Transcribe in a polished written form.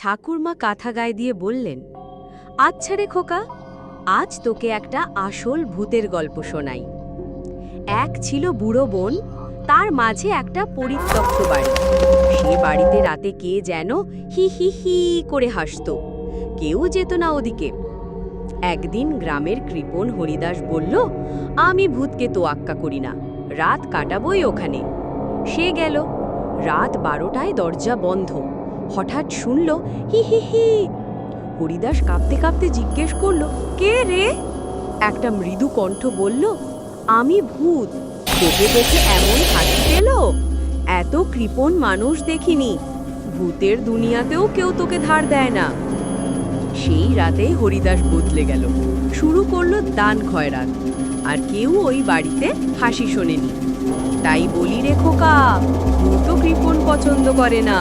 ঠাকুরমা কাঁথা গায়ে দিয়ে বললেন, আচ্ছা রে খোকা, আজ তোকে একটা আসল ভূতের গল্প শোনাই। এক ছিল বুড়ো বন, তার মাঝে একটা পরিত্যক্ত বাড়ি। সে বাড়িতে রাতে কে যেন হি হি হি করে হাসত, কেউ যেত না ওদিকে। একদিন গ্রামের কৃপণ হরিদাস বলল, আমি ভূতকে তোয়াক্কা করি না, রাত কাটাবই ওখানে। সে গেল। রাত 12টায় দরজা বন্ধ। হঠাৎ শুনল হি হি হি। হরিদাস কাঁপতে কাঁপতে জিজ্ঞেস করল, কে রে? একটা মৃদু কণ্ঠ বলল, আমি ভূত। তোকে দেখে এমন হাসি পেল? এত কৃপণ মানুষ দেখিনি। ভূতের দুনিয়াতেও কেউ তোকে ধার দেয় না। সেই রাতে হরিদাস বদলে গেল, শুরু করলো দান খয়রাত। আর কেউ ওই বাড়িতে হাসি শোনেনি। তাই বলি রে খোকা, ভূত কৃপণ পছন্দ করে না।